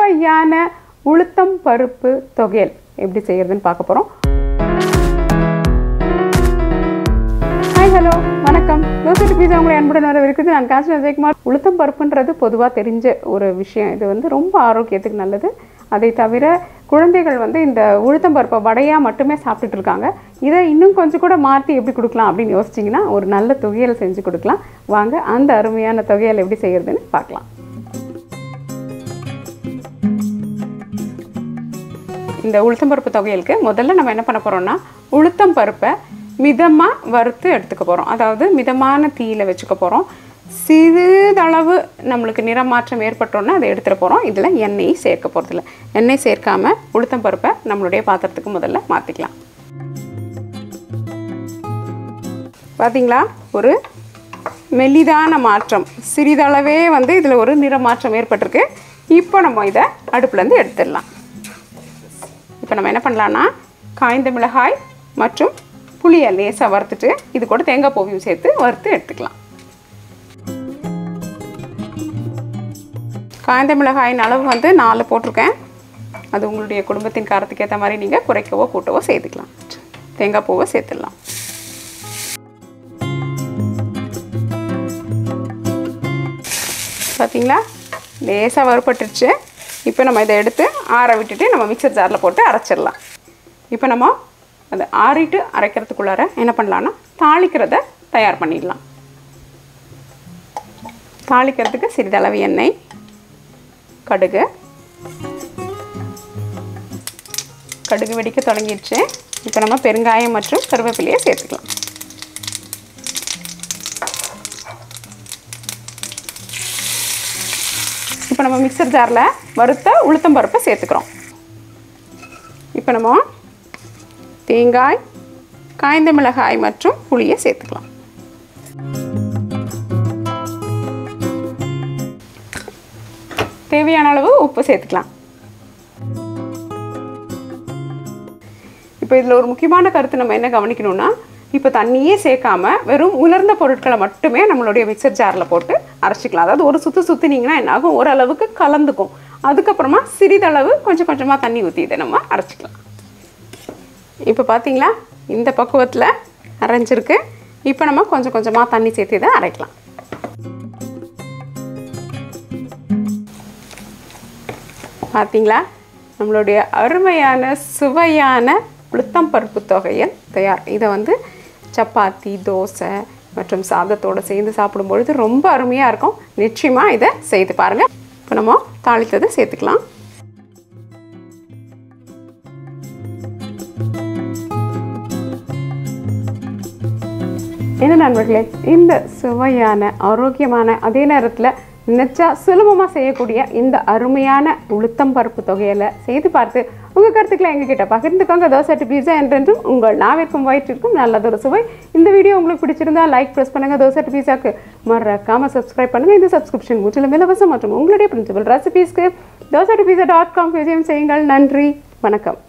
சுவையான உளுத்தம் பருப்பு தொகையல் எப்படி செய்யறதுன்னு பார்க்க போறோம். ஹாய் ஹலோ வணக்கம். தோசை டு பீஸா உங்களை அன்புடன் வரவேற்குது. நான் காசி விஜயகுமார். உளுத்தம் பருப்புன்றது பொதுவாக தெரிஞ்ச ஒரு விஷயம். இது வந்து ரொம்ப ஆரோக்கியத்துக்கு நல்லது. அதை தவிர குழந்தைகள் வந்து இந்த உளுத்தம் பருப்பை வடையாக மட்டுமே சாப்பிட்டுட்டு இருக்காங்க. இதை இன்னும் கொஞ்சம் கூட மாற்றி எப்படி கொடுக்கலாம் அப்படின்னு யோசிச்சிங்கன்னா ஒரு நல்ல தொகையல் செஞ்சு கொடுக்கலாம். வாங்க அந்த அருமையான தொகையல் எப்படி செய்யறதுன்னு பார்க்கலாம். இந்த உளுத்தம் பருப்பு தொகையலுக்கு முதல்ல நம்ம என்ன பண்ண போகிறோம்னா, உளுத்தம் பருப்பை மிதமாக வறுத்து எடுத்துக்க போகிறோம். அதாவது மிதமான தீயில் வச்சுக்க போகிறோம். சிறிதளவு நம்மளுக்கு நிறமாற்றம் ஏற்பட்டோன்னா அதை எடுத்துகிட்டு போகிறோம். இதில் எண்ணெய் சேர்க்க போகிறதில்ல. எண்ணெய் சேர்க்காமல் உளுத்தம் பருப்பை நம்மளுடைய பாத்திரத்துக்கு முதல்ல மாற்றிக்கலாம். பார்த்திங்களா, ஒரு மெலிதான மாற்றம், சிறிதளவே வந்து இதில் ஒரு நிறமாற்றம் ஏற்பட்டிருக்கு. இப்போ நம்ம இதை அடுப்புலேருந்து எடுத்துடலாம். இப்போ நம்ம என்ன பண்ணலான்னா, காய்ந்த மிளகாய் மற்றும் புளியை லேசாக வறுத்துட்டு இது கூட தேங்காய் பூவையும் சேர்த்து வறுத்து எடுத்துக்கலாம். காய்ந்த மிளகாயின் அளவு வந்து 4 போட்டிருக்கேன். அது உங்களுடைய குடும்பத்தின் காரத்துக்கு ஏற்ற மாதிரி நீங்கள் குறைக்கவோ கூட்டவோ சேர்த்துக்கலாம். தேங்காய் பூவை சேர்த்துடலாம். பார்த்தீங்களா, லேசாக வறுபட்டுருச்சு. இப்போ நம்ம இதை எடுத்து ஆற விட்டுட்டு நம்ம மிக்சர் ஜாரில் போட்டு அரைச்சிடலாம். இப்போ நம்ம அதை ஆறிட்டு அரைக்கிறதுக்குள்ளார என்ன பண்ணலான்னா, தாளிக்கிறத தயார் பண்ணிடலாம். தாளிக்கிறதுக்கு சிறிதளவு எண்ணெய், கடுகு வெடிக்க தொடங்கிடுச்சு. இப்போ நம்ம பெருங்காயம் மற்றும் கருவேப்பிலையை சேர்த்துக்கலாம். இப்போ நம்ம மிக்சர் ஜாரில் வறுத்த உளுத்தம் பருப்பை சேர்த்துக்கிறோம். இப்போ நம்ம தேங்காய், காய்ந்த மிளகாய் மற்றும் புளியை சேர்த்துக்கலாம். தேவையான அளவு உப்பு சேர்த்துக்கலாம். இப்போ இதில் ஒரு முக்கியமான கருத்து நம்ம என்ன கவனிக்கணும்னா, இப்போ தண்ணியே சேர்க்காம வெறும் உலர்ந்த பொருட்களை மட்டுமே நம்மளுடைய மிக்சர் ஜாரில் போட்டு அரைச்சிக்கலாம். அதாவது ஒரு சுற்றினீங்கன்னா என்ன ஆகும், ஓரளவுக்கு கலந்துக்கும். அதுக்கப்புறமா சிறிதளவு கொஞ்சம் கொஞ்சமாக தண்ணி ஊற்றி இதை நம்ம அரைச்சிக்கலாம். இப்போ பார்த்தீங்களா, இந்த பக்குவத்தில் அரைஞ்சிருக்கு. இப்போ நம்ம கொஞ்சம் கொஞ்சமாக தண்ணி சேர்த்து இதை அரைக்கலாம். பார்த்தீங்களா, நம்மளுடைய அருமையான சுவையான உளுத்தம் பருப்பு தொகையல் தயார். இதை வந்து சப்பாத்தி, தோசை மற்றும் சாதத்தோடு சேர்ந்து சாப்பிடும்பொழுது ரொம்ப அருமையாக இருக்கும். நிச்சயமாக இதை செய்து பாருங்கள். இப்போ நம்ம தாளித்ததை சேர்த்துக்கலாம். என்ன நண்பர்களே, இந்த சுவையான ஆரோக்கியமான அதே நேரத்தில் நினச்சா சுலபமாக செய்யக்கூடிய இந்த அருமையான உளுத்தம் பருப்பு தொகையலை செய்து பார்த்து உங்கள் கருத்துக்களை எங்ககிட்ட பகிர்ந்துக்கோங்க. தோசை டு பீஸா என்றென்றும் உங்கள் நாவிற்கும் வயிற்றிற்கும் நல்லதொரு சுவை. இந்த வீடியோ உங்களுக்கு பிடிச்சிருந்தா லைக் ப்ரெஸ் பண்ணுங்கள். தோசை டு பீஸாக்கு மறக்காமல் சப்ஸ்கிரைப் பண்ணுங்கள். இந்த சப்ஸ்கிரிப்ஷன் முற்றிலும் இலவசம் மற்றும் உங்களுடைய பிரின்சிபல் ரெசிபீஸ்க்கு dosa2pizza.com விஜயம் செய்யுங்கள். நன்றி, வணக்கம்.